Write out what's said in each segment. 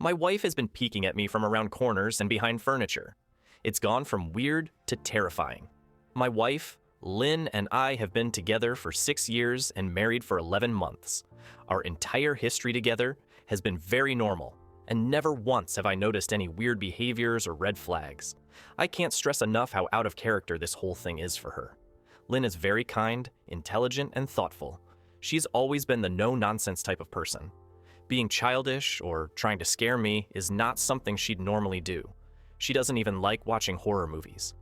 My wife has been peeking at me from around corners and behind furniture. It's gone from weird to terrifying. My wife, Lynn, and I have been together for 6 years and married for 11 months. Our entire history together has been very normal, and never once have I noticed any weird behaviors or red flags. I can't stress enough how out of character this whole thing is for her. Lynn is very kind, intelligent, and thoughtful. She's always been the no-nonsense type of person. Being childish or trying to scare me is not something she'd normally do. She doesn't even like watching horror movies.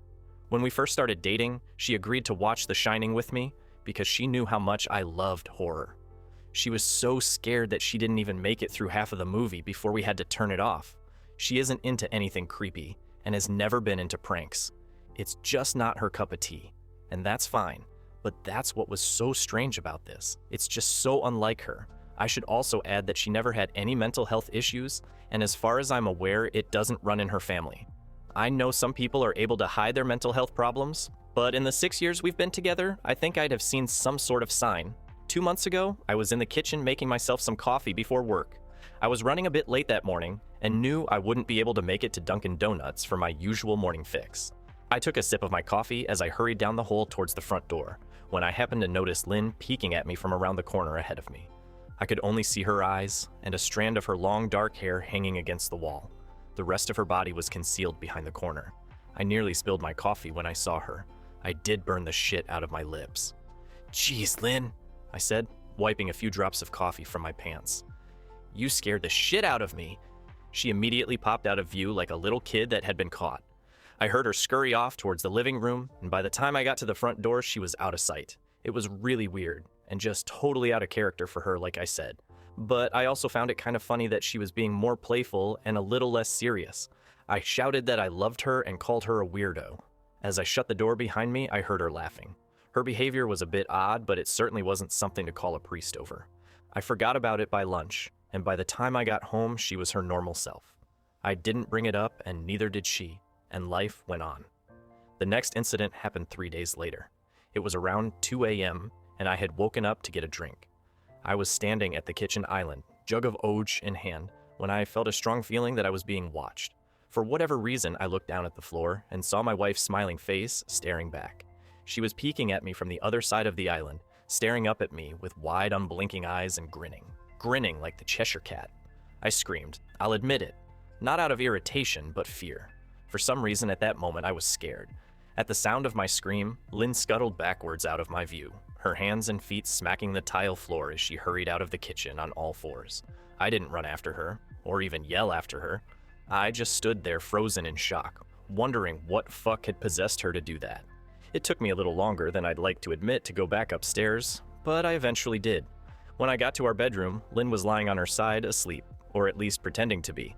When we first started dating, she agreed to watch The Shining with me because she knew how much I loved horror. She was so scared that she didn't even make it through half of the movie before we had to turn it off. She isn't into anything creepy and has never been into pranks. It's just not her cup of tea, and that's fine. But that's what was so strange about this. It's just so unlike her. I should also add that she never had any mental health issues, and as far as I'm aware, it doesn't run in her family. I know some people are able to hide their mental health problems, but in the 6 years we've been together, I think I'd have seen some sort of sign. 2 months ago, I was in the kitchen making myself some coffee before work. I was running a bit late that morning and knew I wouldn't be able to make it to Dunkin' Donuts for my usual morning fix. I took a sip of my coffee as I hurried down the hall towards the front door, when I happened to notice Lynn peeking at me from around the corner ahead of me. I could only see her eyes and a strand of her long dark hair hanging against the wall. The rest of her body was concealed behind the corner. I nearly spilled my coffee when I saw her. I did burn the shit out of my lips. "Jeez, Lynn," I said, wiping a few drops of coffee from my pants. "You scared the shit out of me." She immediately popped out of view like a little kid that had been caught. I heard her scurry off towards the living room, and by the time I got to the front door, she was out of sight. It was really weird, and just totally out of character for her, like I said. But I also found it kind of funny that she was being more playful and a little less serious. I shouted that I loved her and called her a weirdo. As I shut the door behind me, I heard her laughing. Her behavior was a bit odd, but it certainly wasn't something to call a priest over. I forgot about it by lunch, and by the time I got home, she was her normal self. I didn't bring it up, and neither did she, and life went on. The next incident happened 3 days later. It was around 2 a.m., and I had woken up to get a drink. I was standing at the kitchen island, jug of Oj in hand, when I felt a strong feeling that I was being watched. For whatever reason, I looked down at the floor and saw my wife's smiling face staring back. She was peeking at me from the other side of the island, staring up at me with wide, unblinking eyes and grinning like the Cheshire Cat. I screamed. I'll admit it. Not out of irritation, but fear. For some reason, at that moment, I was scared. At the sound of my scream, Lynn scuttled backwards out of my view, her hands and feet smacking the tile floor as she hurried out of the kitchen on all fours. I didn't run after her, or even yell after her. I just stood there frozen in shock, wondering what fuck had possessed her to do that. It took me a little longer than I'd like to admit to go back upstairs, but I eventually did. When I got to our bedroom, Lynn was lying on her side asleep, or at least pretending to be.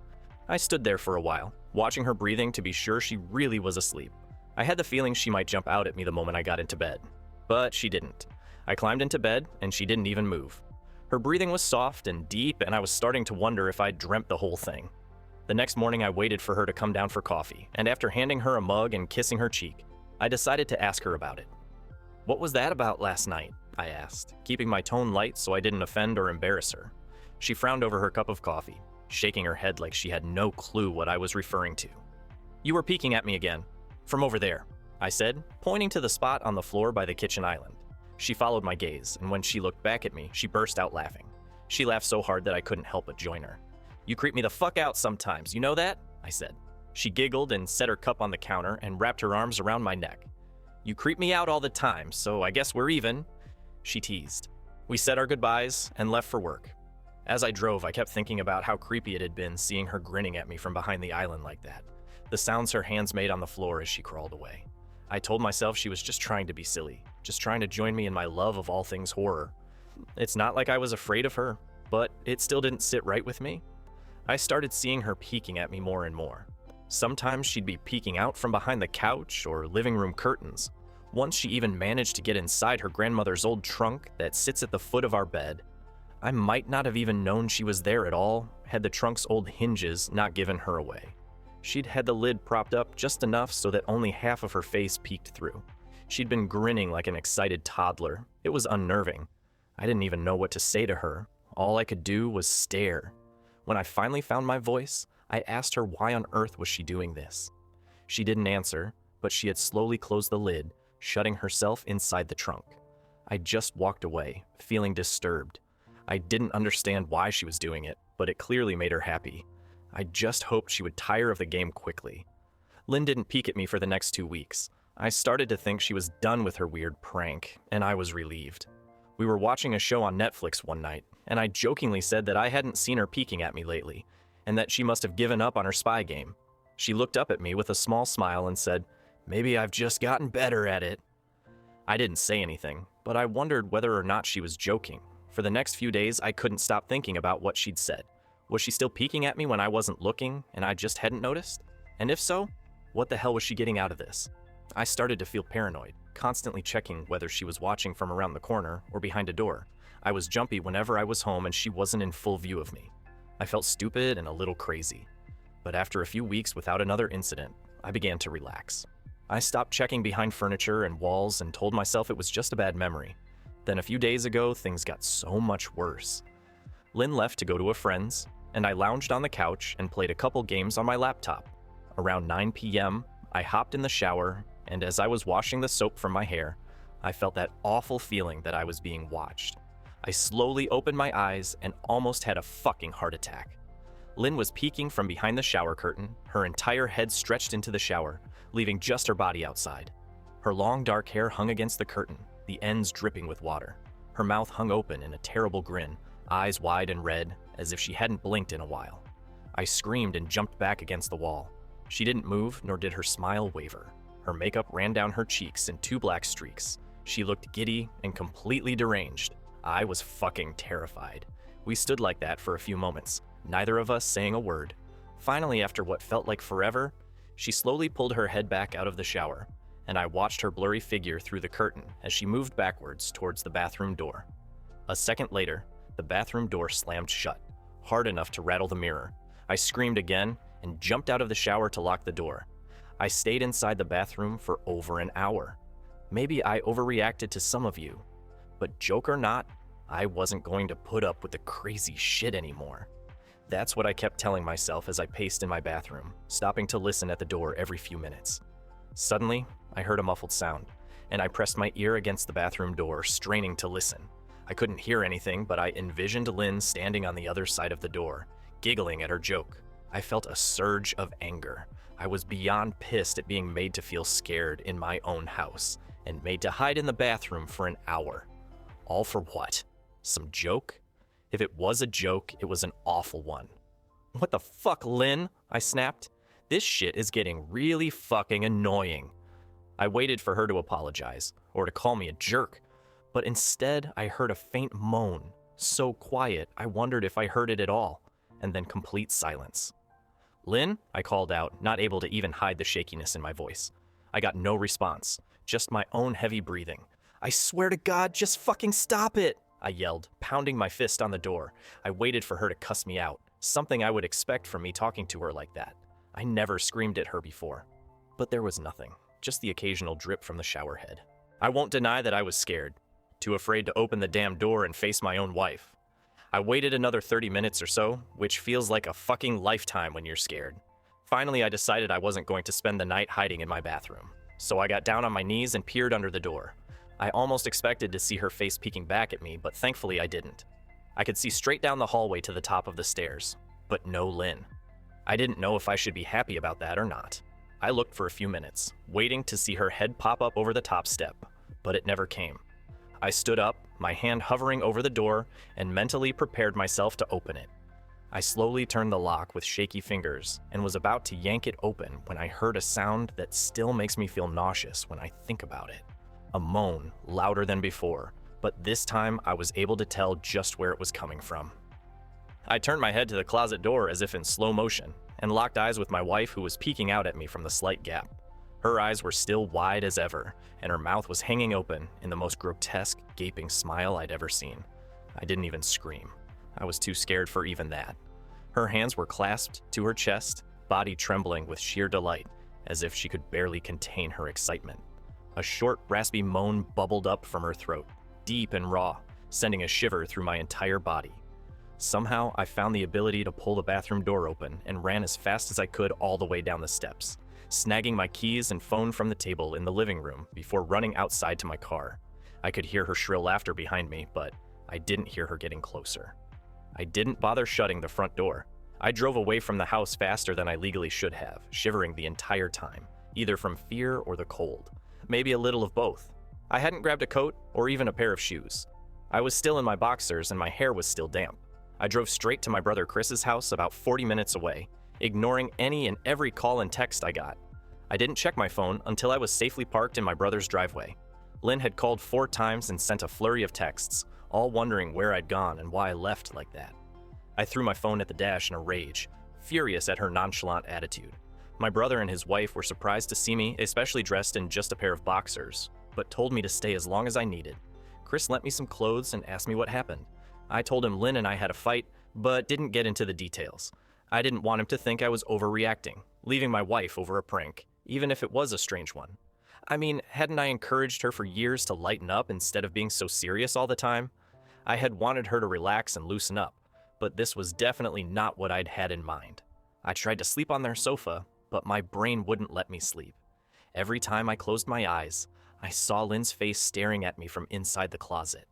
I stood there for a while, watching her breathing to be sure she really was asleep. I had the feeling she might jump out at me the moment I got into bed, but she didn't. I climbed into bed, and she didn't even move. Her breathing was soft and deep, and I was starting to wonder if I'd dreamt the whole thing. The next morning, I waited for her to come down for coffee, and after handing her a mug and kissing her cheek, I decided to ask her about it. "What was that about last night?" I asked, keeping my tone light so I didn't offend or embarrass her. She frowned over her cup of coffee, shaking her head like she had no clue what I was referring to. "You were peeking at me again. From over there," I said, pointing to the spot on the floor by the kitchen island. She followed my gaze, and when she looked back at me, she burst out laughing. She laughed so hard that I couldn't help but join her. "You creep me the fuck out sometimes, you know that?" I said. She giggled and set her cup on the counter and wrapped her arms around my neck. "You creep me out all the time, so I guess we're even," she teased. We said our goodbyes and left for work. As I drove, I kept thinking about how creepy it had been seeing her grinning at me from behind the island like that. The sounds her hands made on the floor as she crawled away. I told myself she was just trying to be silly, just trying to join me in my love of all things horror. It's not like I was afraid of her, but it still didn't sit right with me. I started seeing her peeking at me more and more. Sometimes she'd be peeking out from behind the couch or living room curtains. Once she even managed to get inside her grandmother's old trunk that sits at the foot of our bed. I might not have even known she was there at all had the trunk's old hinges not given her away. She'd had the lid propped up just enough so that only half of her face peeked through. She'd been grinning like an excited toddler. It was unnerving. I didn't even know what to say to her. All I could do was stare. When I finally found my voice, I asked her why on earth was she doing this. She didn't answer, but she had slowly closed the lid, shutting herself inside the trunk. I just walked away, feeling disturbed. I didn't understand why she was doing it, but it clearly made her happy. I just hoped she would tire of the game quickly. Lynn didn't peek at me for the next 2 weeks. I started to think she was done with her weird prank, and I was relieved. We were watching a show on Netflix one night, and I jokingly said that I hadn't seen her peeking at me lately, and that she must have given up on her spy game. She looked up at me with a small smile and said, "Maybe I've just gotten better at it." I didn't say anything, but I wondered whether or not she was joking. For the next few days, I couldn't stop thinking about what she'd said. Was she still peeking at me when I wasn't looking, and I just hadn't noticed? And if so, what the hell was she getting out of this? I started to feel paranoid, constantly checking whether she was watching from around the corner or behind a door. I was jumpy whenever I was home and she wasn't in full view of me. I felt stupid and a little crazy. But after a few weeks without another incident, I began to relax. I stopped checking behind furniture and walls and told myself it was just a bad memory. Then a few days ago, things got so much worse. Lynn left to go to a friend's, and I lounged on the couch and played a couple games on my laptop. Around 9 p.m., I hopped in the shower, and as I was washing the soap from my hair, I felt that awful feeling that I was being watched. I slowly opened my eyes and almost had a fucking heart attack. Lynn was peeking from behind the shower curtain, her entire head stretched into the shower, leaving just her body outside. Her long dark hair hung against the curtain, the ends dripping with water. Her mouth hung open in a terrible grin, eyes wide and red, as if she hadn't blinked in a while. I screamed and jumped back against the wall. She didn't move, nor did her smile waver. Her makeup ran down her cheeks in 2 black streaks. She looked giddy and completely deranged. I was fucking terrified. We stood like that for a few moments, neither of us saying a word. Finally, after what felt like forever, she slowly pulled her head back out of the shower, and I watched her blurry figure through the curtain as she moved backwards towards the bathroom door. A second later, the bathroom door slammed shut, hard enough to rattle the mirror. I screamed again and jumped out of the shower to lock the door. I stayed inside the bathroom for over an hour. Maybe I overreacted to some of you, but joke or not, I wasn't going to put up with the crazy shit anymore. That's what I kept telling myself as I paced in my bathroom, stopping to listen at the door every few minutes. Suddenly, I heard a muffled sound, and I pressed my ear against the bathroom door, straining to listen. I couldn't hear anything, but I envisioned Lynn standing on the other side of the door, giggling at her joke. I felt a surge of anger. I was beyond pissed at being made to feel scared in my own house, and made to hide in the bathroom for an hour. All for what? Some joke? If it was a joke, it was an awful one. "What the fuck, Lynn?" I snapped. "This shit is getting really fucking annoying." I waited for her to apologize, or to call me a jerk, but instead I heard a faint moan, so quiet I wondered if I heard it at all, and then complete silence. "Lynn?" I called out, not able to even hide the shakiness in my voice. I got no response, just my own heavy breathing. "I swear to God, just fucking stop it!" I yelled, pounding my fist on the door. I waited for her to cuss me out, something I would expect from me talking to her like that. I never screamed at her before. But there was nothing, just the occasional drip from the shower head. I won't deny that I was scared, too afraid to open the damn door and face my own wife. I waited another 30 minutes or so, which feels like a fucking lifetime when you're scared. Finally, I decided I wasn't going to spend the night hiding in my bathroom. So I got down on my knees and peered under the door. I almost expected to see her face peeking back at me, but thankfully I didn't. I could see straight down the hallway to the top of the stairs, but no Lynn. I didn't know if I should be happy about that or not. I looked for a few minutes, waiting to see her head pop up over the top step, but it never came. I stood up, my hand hovering over the door, and mentally prepared myself to open it. I slowly turned the lock with shaky fingers and was about to yank it open when I heard a sound that still makes me feel nauseous when I think about it. A moan, louder than before, but this time I was able to tell just where it was coming from. I turned my head to the closet door as if in slow motion, and locked eyes with my wife, who was peeking out at me from the slight gap. Her eyes were still wide as ever, and her mouth was hanging open in the most grotesque, gaping smile I'd ever seen. I didn't even scream. I was too scared for even that. Her hands were clasped to her chest, body trembling with sheer delight, as if she could barely contain her excitement. A short, raspy moan bubbled up from her throat, deep and raw, sending a shiver through my entire body. Somehow, I found the ability to pull the bathroom door open and ran as fast as I could all the way down the steps, snagging my keys and phone from the table in the living room before running outside to my car. I could hear her shrill laughter behind me, but I didn't hear her getting closer. I didn't bother shutting the front door. I drove away from the house faster than I legally should have, shivering the entire time, either from fear or the cold. Maybe a little of both. I hadn't grabbed a coat or even a pair of shoes. I was still in my boxers and my hair was still damp. I drove straight to my brother Chris's house about 40 minutes away, ignoring any and every call and text I got. I didn't check my phone until I was safely parked in my brother's driveway. Lynn had called 4 times and sent a flurry of texts, all wondering where I'd gone and why I left like that. I threw my phone at the dash in a rage, furious at her nonchalant attitude. My brother and his wife were surprised to see me, especially dressed in just a pair of boxers, but told me to stay as long as I needed. Chris lent me some clothes and asked me what happened. I told him Lynn and I had a fight, but didn't get into the details. I didn't want him to think I was overreacting, leaving my wife over a prank, even if it was a strange one. I mean, hadn't I encouraged her for years to lighten up instead of being so serious all the time? I had wanted her to relax and loosen up, but this was definitely not what I'd had in mind. I tried to sleep on their sofa, but my brain wouldn't let me sleep. Every time I closed my eyes, I saw Lynn's face staring at me from inside the closet.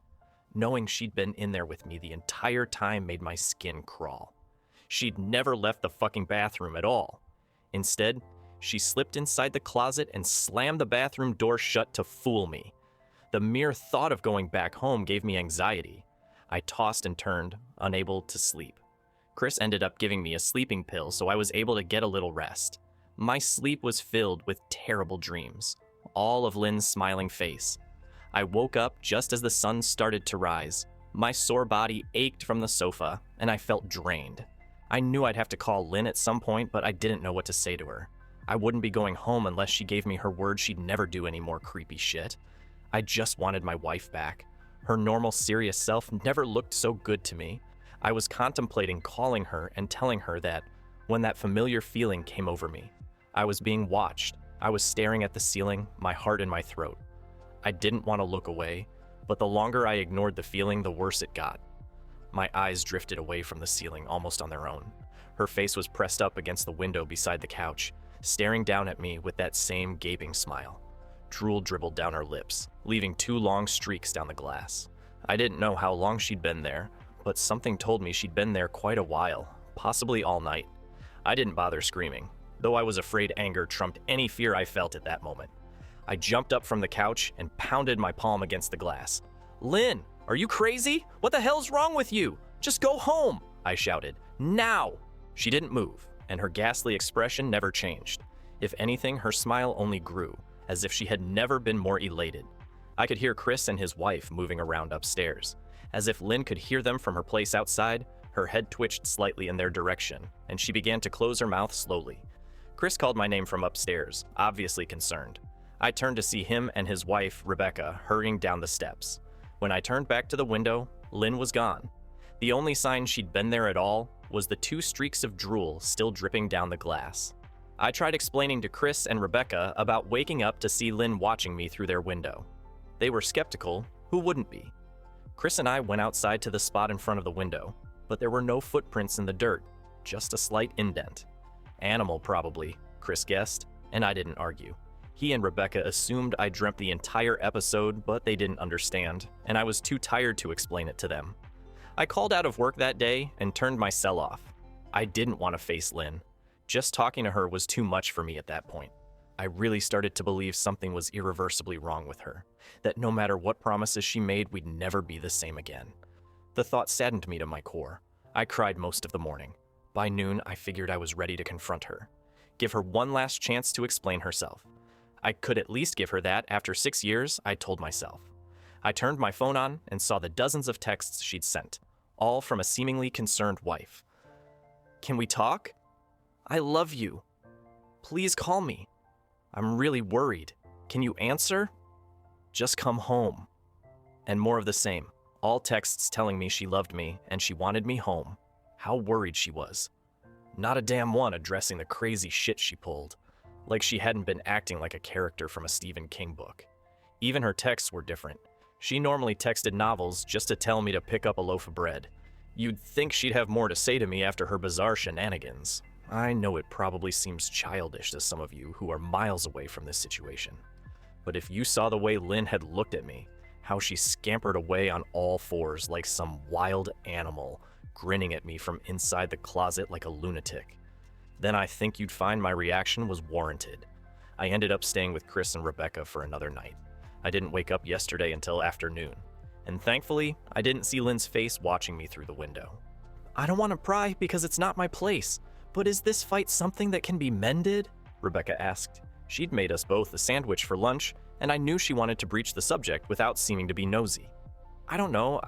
Knowing she'd been in there with me the entire time made my skin crawl. She'd never left the fucking bathroom at all. Instead, she slipped inside the closet and slammed the bathroom door shut to fool me. The mere thought of going back home gave me anxiety. I tossed and turned, unable to sleep. Chris ended up giving me a sleeping pill so I was able to get a little rest. My sleep was filled with terrible dreams, all of Lynn's smiling face. I woke up just as the sun started to rise. My sore body ached from the sofa, and I felt drained. I knew I'd have to call Lynn at some point, but I didn't know what to say to her. I wouldn't be going home unless she gave me her word she'd never do any more creepy shit. I just wanted my wife back. Her normal, serious self never looked so good to me. I was contemplating calling her and telling her that when that familiar feeling came over me. I was being watched. I was staring at the ceiling, my heart in my throat. I didn't want to look away, but the longer I ignored the feeling, the worse it got. My eyes drifted away from the ceiling almost on their own. Her face was pressed up against the window beside the couch, staring down at me with that same gaping smile. Drool dribbled down her lips, leaving 2 long streaks down the glass. I didn't know how long she'd been there, but something told me she'd been there quite a while, possibly all night. I didn't bother screaming, though I was afraid anger trumped any fear I felt at that moment. I jumped up from the couch and pounded my palm against the glass. "Lynn, are you crazy? What the hell's wrong with you? Just go home," I shouted. "Now!" She didn't move, and her ghastly expression never changed. If anything, her smile only grew, as if she had never been more elated. I could hear Chris and his wife moving around upstairs. As if Lynn could hear them from her place outside, her head twitched slightly in their direction, and she began to close her mouth slowly. Chris called my name from upstairs, obviously concerned. I turned to see him and his wife, Rebecca, hurrying down the steps. When I turned back to the window, Lynn was gone. The only sign she'd been there at all was the 2 streaks of drool still dripping down the glass. I tried explaining to Chris and Rebecca about waking up to see Lynn watching me through their window. They were skeptical. Who wouldn't be? Chris and I went outside to the spot in front of the window, but there were no footprints in the dirt, just a slight indent. Animal, probably, Chris guessed, and I didn't argue. He and Rebecca assumed I dreamt the entire episode, but they didn't understand, and I was too tired to explain it to them. I called out of work that day and turned my cell off. I didn't want to face Lynn. Just talking to her was too much for me at that point. I really started to believe something was irreversibly wrong with her, that no matter what promises she made, we'd never be the same again. The thought saddened me to my core. I cried most of the morning. By noon, I figured I was ready to confront her, give her one last chance to explain herself. I could at least give her that after 6 years, I told myself. I turned my phone on and saw the dozens of texts she'd sent, all from a seemingly concerned wife. "Can we talk? I love you. Please call me. I'm really worried. Can you answer? Just come home." And more of the same, all texts telling me she loved me and she wanted me home. How worried she was. Not a damn one addressing the crazy shit she pulled, like she hadn't been acting like a character from a Stephen King book. Even her texts were different. She normally texted novels just to tell me to pick up a loaf of bread. You'd think she'd have more to say to me after her bizarre shenanigans. I know it probably seems childish to some of you who are miles away from this situation. But if you saw the way Lynn had looked at me, how she scampered away on all fours like some wild animal, grinning at me from inside the closet like a lunatic, then I think you'd find my reaction was warranted. I ended up staying with Chris and Rebecca for another night. I didn't wake up yesterday until afternoon, and thankfully, I didn't see Lynn's face watching me through the window. I don't want to pry because it's not my place, but is this fight something that can be mended? Rebecca asked. She'd made us both a sandwich for lunch, and I knew she wanted to breach the subject without seeming to be nosy. I don't know,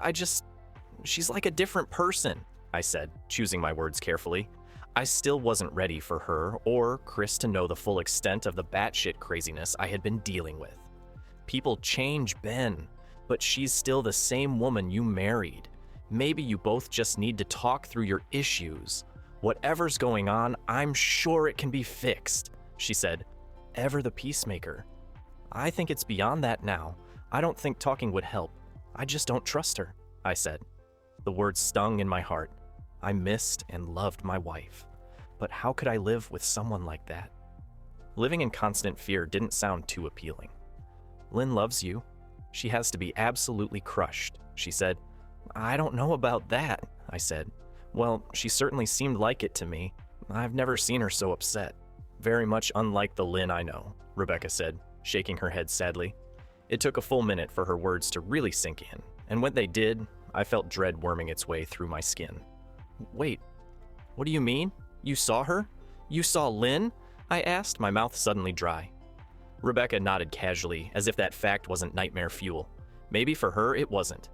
she's like a different person, I said, choosing my words carefully. I still wasn't ready for her or Chris to know the full extent of the batshit craziness I had been dealing with. People change, Ben, but she's still the same woman you married. Maybe you both just need to talk through your issues. Whatever's going on, I'm sure it can be fixed, she said, ever the peacemaker. I think it's beyond that now. I don't think talking would help. I just don't trust her, I said. The words stung in my heart. I missed and loved my wife. But how could I live with someone like that? Living in constant fear didn't sound too appealing. Lynn loves you. She has to be absolutely crushed, she said. I don't know about that, I said. Well, she certainly seemed like it to me. I've never seen her so upset. Very much unlike the Lynn I know, Rebecca said, shaking her head sadly. It took a full minute for her words to really sink in, and when they did, I felt dread worming its way through my skin. Wait, what do you mean? You saw her? You saw Lynn? I asked, my mouth suddenly dry. Rebecca nodded casually, as if that fact wasn't nightmare fuel. Maybe for her, it wasn't.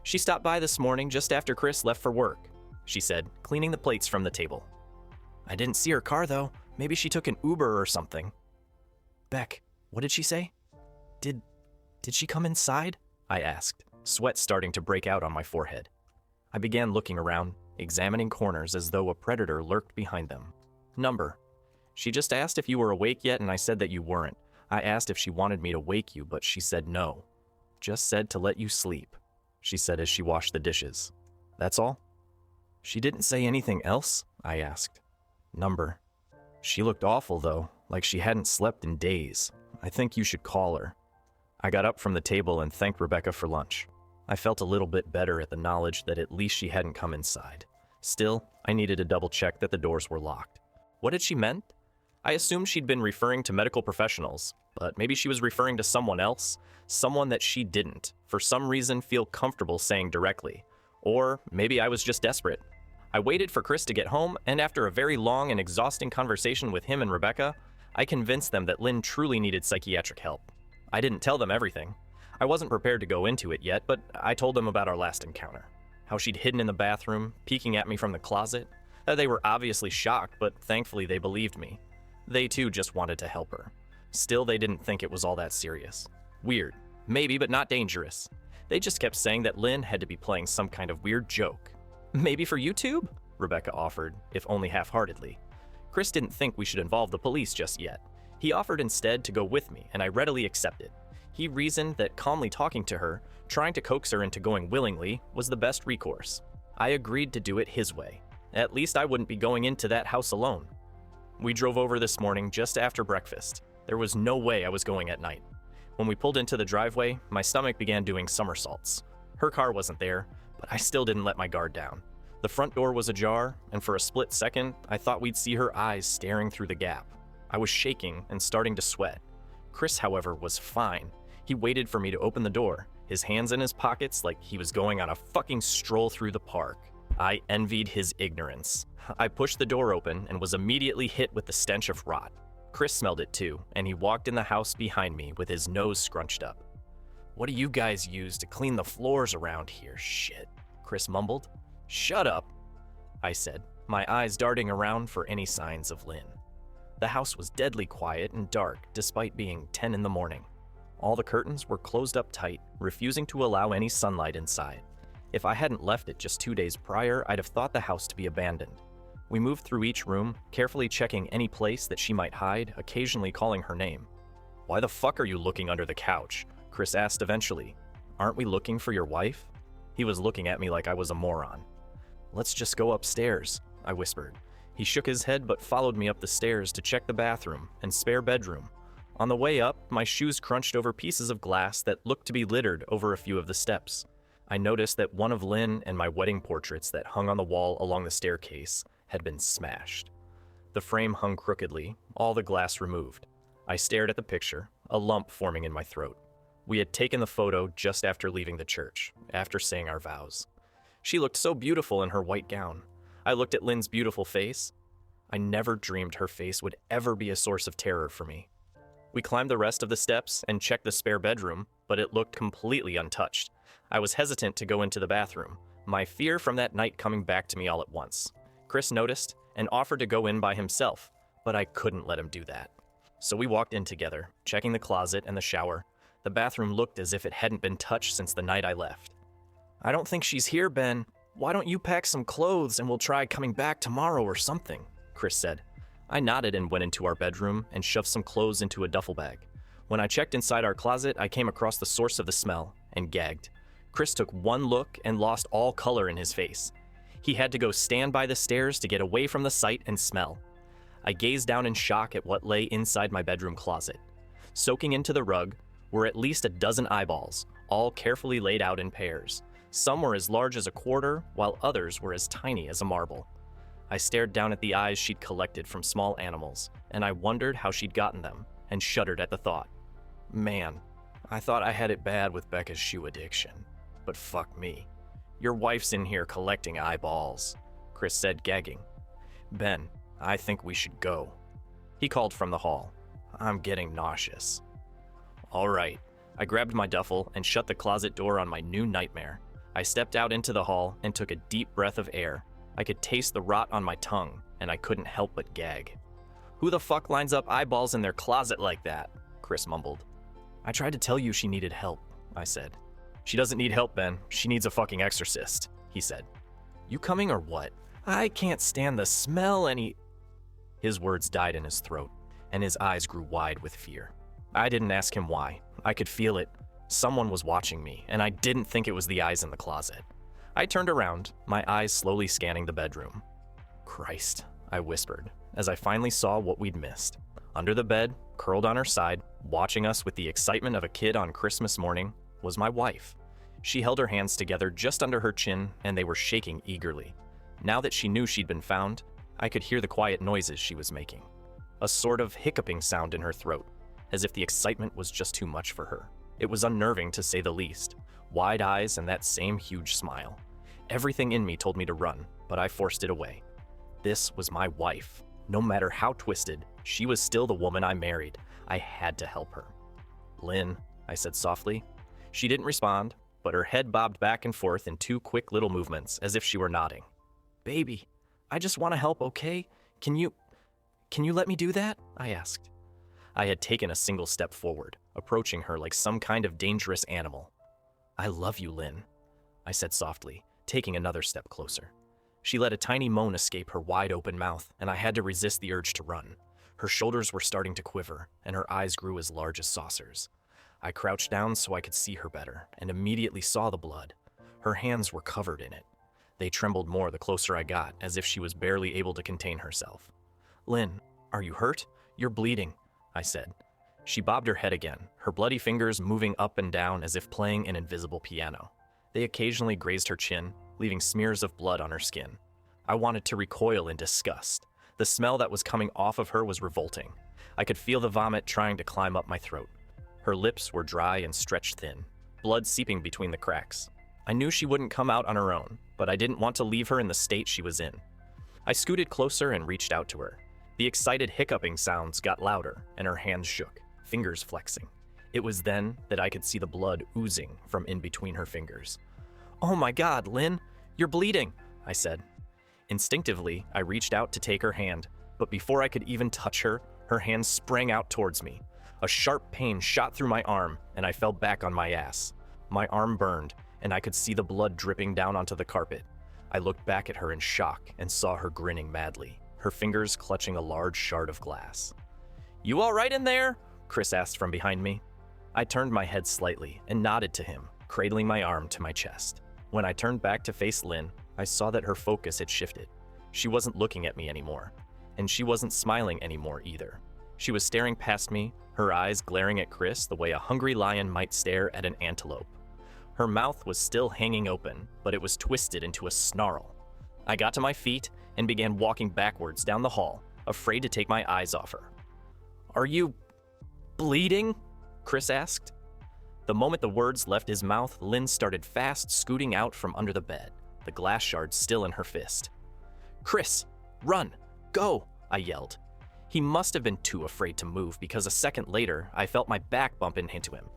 She stopped by this morning just after Chris left for work, she said, cleaning the plates from the table. I didn't see her car, though. Maybe she took an Uber or something. Beck, what did she say? Did she come inside? I asked, sweat starting to break out on my forehead. I began looking around, examining corners as though a predator lurked behind them. Number. She just asked if you were awake yet, and I said that you weren't. I asked if she wanted me to wake you, but she said no. Just said to let you sleep, she said as she washed the dishes. That's all? She didn't say anything else? I asked. Number. She looked awful, though, like she hadn't slept in days. I think you should call her. I got up from the table and thanked Rebecca for lunch. I felt a little bit better at the knowledge that at least she hadn't come inside. Still, I needed to double check that the doors were locked. What had she meant? I assumed she'd been referring to medical professionals, but maybe she was referring to someone else, someone that she didn't, for some reason, feel comfortable saying directly. Or maybe I was just desperate. I waited for Chris to get home, and after a very long and exhausting conversation with him and Rebecca, I convinced them that Lynn truly needed psychiatric help. I didn't tell them everything. I wasn't prepared to go into it yet, but I told them about our last encounter. How she'd hidden in the bathroom, peeking at me from the closet. They were obviously shocked, but thankfully they believed me. They too just wanted to help her. Still, they didn't think it was all that serious. Weird. Maybe, but not dangerous. They just kept saying that Lynn had to be playing some kind of weird joke. Maybe for YouTube? Rebecca offered, if only half-heartedly. Chris didn't think we should involve the police just yet. He offered instead to go with me, and I readily accepted. He reasoned that calmly talking to her, trying to coax her into going willingly, was the best recourse. I agreed to do it his way. At least I wouldn't be going into that house alone. We drove over this morning just after breakfast. There was no way I was going at night. When we pulled into the driveway, my stomach began doing somersaults. Her car wasn't there, but I still didn't let my guard down. The front door was ajar, and for a split second, I thought we'd see her eyes staring through the gap. I was shaking and starting to sweat. Chris, however, was fine. He waited for me to open the door, his hands in his pockets like he was going on a fucking stroll through the park. I envied his ignorance. I pushed the door open and was immediately hit with the stench of rot. Chris smelled it too, and he walked in the house behind me with his nose scrunched up. What do you guys use to clean the floors around here? Shit, Chris mumbled. Shut up, I said, my eyes darting around for any signs of Lynn. The house was deadly quiet and dark despite being 10 in the morning. All the curtains were closed up tight, refusing to allow any sunlight inside. If I hadn't left it just 2 days prior, I'd have thought the house to be abandoned. We moved through each room, carefully checking any place that she might hide, occasionally calling her name. Why the fuck are you looking under the couch? Chris asked eventually. Aren't we looking for your wife? He was looking at me like I was a moron. "Let's just go upstairs," I whispered. He shook his head but followed me up the stairs to check the bathroom and spare bedroom. On the way up, my shoes crunched over pieces of glass that looked to be littered over a few of the steps. I noticed that one of Lynn and my wedding portraits that hung on the wall along the staircase had been smashed. The frame hung crookedly, all the glass removed. I stared at the picture, a lump forming in my throat. We had taken the photo just after leaving the church, after saying our vows. She looked so beautiful in her white gown. I looked at Lynn's beautiful face. I never dreamed her face would ever be a source of terror for me. We climbed the rest of the steps and checked the spare bedroom, but it looked completely untouched. I was hesitant to go into the bathroom, my fear from that night coming back to me all at once. Chris noticed and offered to go in by himself, but I couldn't let him do that. So we walked in together, checking the closet and the shower. The bathroom looked as if it hadn't been touched since the night I left. "I don't think she's here, Ben. Why don't you pack some clothes and we'll try coming back tomorrow or something?" Chris said. I nodded and went into our bedroom and shoved some clothes into a duffel bag. When I checked inside our closet, I came across the source of the smell and gagged. Chris took one look and lost all color in his face. He had to go stand by the stairs to get away from the sight and smell. I gazed down in shock at what lay inside my bedroom closet. Soaking into the rug were at least a dozen eyeballs, all carefully laid out in pairs. Some were as large as a quarter, while others were as tiny as a marble. I stared down at the eyes she'd collected from small animals, and I wondered how she'd gotten them, and shuddered at the thought. Man, I thought I had it bad with Becca's shoe addiction. But fuck me. Your wife's in here collecting eyeballs, Chris said, gagging. Ben, I think we should go. He called from the hall. I'm getting nauseous. All right. I grabbed my duffel and shut the closet door on my new nightmare. I stepped out into the hall and took a deep breath of air. I could taste the rot on my tongue, and I couldn't help but gag. Who the fuck lines up eyeballs in their closet like that? Chris mumbled. I tried to tell you she needed help, I said. She doesn't need help, Ben. She needs a fucking exorcist, he said. You coming or what? I can't stand the smell any... His words died in his throat, and his eyes grew wide with fear. I didn't ask him why. I could feel it. Someone was watching me, and I didn't think it was the eyes in the closet. I turned around, my eyes slowly scanning the bedroom. Christ, I whispered, as I finally saw what we'd missed. Under the bed, curled on her side, watching us with the excitement of a kid on Christmas morning, was my wife. She held her hands together just under her chin, and they were shaking eagerly. Now that she knew she'd been found, I could hear the quiet noises she was making. A sort of hiccuping sound in her throat, as if the excitement was just too much for her. It was unnerving to say the least. Wide eyes and that same huge smile. Everything in me told me to run, but I forced it away. This was my wife. No matter how twisted, she was still the woman I married. I had to help her. Lynn, I said softly. She didn't respond, but her head bobbed back and forth in two quick little movements, as if she were nodding. Baby, I just want to help, okay? Can you let me do that? I asked. I had taken a single step forward, approaching her like some kind of dangerous animal. I love you, Lynn, I said softly, taking another step closer. She let a tiny moan escape her wide-open mouth, and I had to resist the urge to run. Her shoulders were starting to quiver, and her eyes grew as large as saucers. I crouched down so I could see her better, and immediately saw the blood. Her hands were covered in it. They trembled more the closer I got, as if she was barely able to contain herself. Lynn, are you hurt? You're bleeding, I said. She bobbed her head again, her bloody fingers moving up and down as if playing an invisible piano. They occasionally grazed her chin, leaving smears of blood on her skin. I wanted to recoil in disgust. The smell that was coming off of her was revolting. I could feel the vomit trying to climb up my throat. Her lips were dry and stretched thin, blood seeping between the cracks. I knew she wouldn't come out on her own, but I didn't want to leave her in the state she was in. I scooted closer and reached out to her. The excited hiccuping sounds got louder, and her hands shook, fingers flexing. It was then that I could see the blood oozing from in between her fingers. Oh my God, Lynn, you're bleeding, I said. Instinctively, I reached out to take her hand, but before I could even touch her, her hand sprang out towards me. A sharp pain shot through my arm, and I fell back on my ass. My arm burned, and I could see the blood dripping down onto the carpet. I looked back at her in shock and saw her grinning madly, her fingers clutching a large shard of glass. You all right in there? Chris asked from behind me. I turned my head slightly and nodded to him, cradling my arm to my chest. When I turned back to face Lynn, I saw that her focus had shifted. She wasn't looking at me anymore, and she wasn't smiling anymore either. She was staring past me, her eyes glaring at Chris the way a hungry lion might stare at an antelope. Her mouth was still hanging open, but it was twisted into a snarl. I got to my feet and began walking backwards down the hall, afraid to take my eyes off her. "Are you bleeding?" Chris asked. The moment the words left his mouth, Lynn started fast scooting out from under the bed, the glass shard still in her fist. "Chris, run! Go!" I yelled. He must have been too afraid to move because a second later, I felt my back bumping into him.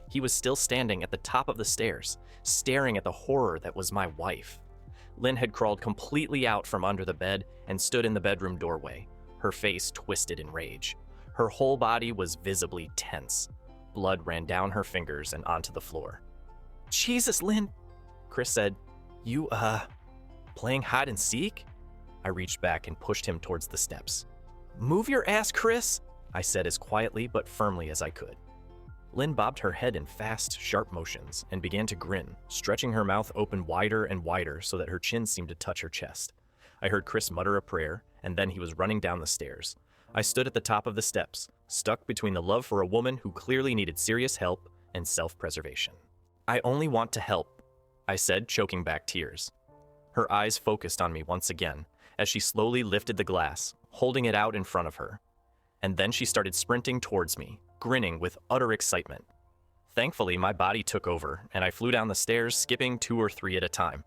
He was still standing at the top of the stairs, staring at the horror that was my wife. Lynn had crawled completely out from under the bed and stood in the bedroom doorway, her face twisted in rage. Her whole body was visibly tense. Blood ran down her fingers and onto the floor. "Jesus, Lynn," Chris said. "You, playing hide and seek?" I reached back and pushed him towards the steps. "Move your ass, Chris," I said as quietly but firmly as I could. Lynn bobbed her head in fast, sharp motions and began to grin, stretching her mouth open wider and wider so that her chin seemed to touch her chest. I heard Chris mutter a prayer, and then he was running down the stairs. I stood at the top of the steps, stuck between the love for a woman who clearly needed serious help and self-preservation. "I only want to help," I said, choking back tears. Her eyes focused on me once again as she slowly lifted the glass, holding it out in front of her. And then she started sprinting towards me, grinning with utter excitement. Thankfully, my body took over, and I flew down the stairs, skipping 2 or 3 at a time.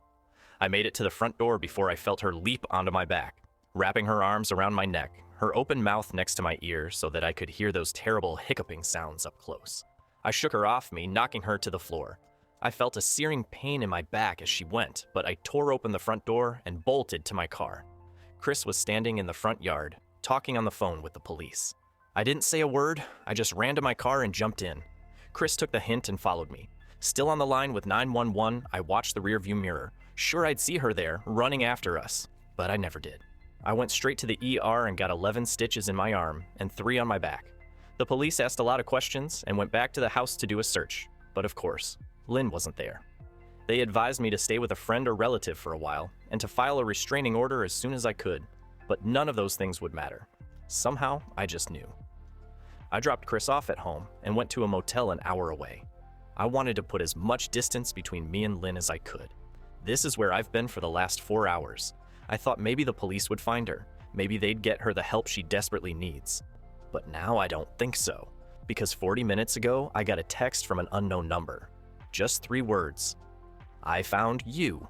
I made it to the front door before I felt her leap onto my back, wrapping her arms around my neck, her open mouth next to my ear so that I could hear those terrible hiccuping sounds up close. I shook her off me, knocking her to the floor. I felt a searing pain in my back as she went, but I tore open the front door and bolted to my car. Chris was standing in the front yard, talking on the phone with the police. I didn't say a word, I just ran to my car and jumped in. Chris took the hint and followed me. Still on the line with 911, I watched the rearview mirror, sure I'd see her there, running after us, but I never did. I went straight to the ER and got 11 stitches in my arm and 3 on my back. The police asked a lot of questions and went back to the house to do a search, but of course, Lynn wasn't there. They advised me to stay with a friend or relative for a while and to file a restraining order as soon as I could, but none of those things would matter. Somehow, I just knew. I dropped Chris off at home and went to a motel an hour away. I wanted to put as much distance between me and Lynn as I could. This is where I've been for the last 4 hours. I thought maybe the police would find her. Maybe they'd get her the help she desperately needs. But now I don't think so, because 40 minutes ago, I got a text from an unknown number. Just 3 words. "I found you,"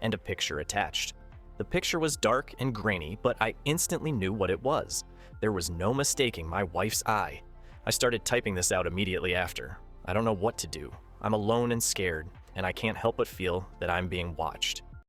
and a picture attached. The picture was dark and grainy, but I instantly knew what it was. There was no mistaking my wife's eye. I started typing this out immediately after. I don't know what to do. I'm alone and scared, and I can't help but feel that I'm being watched.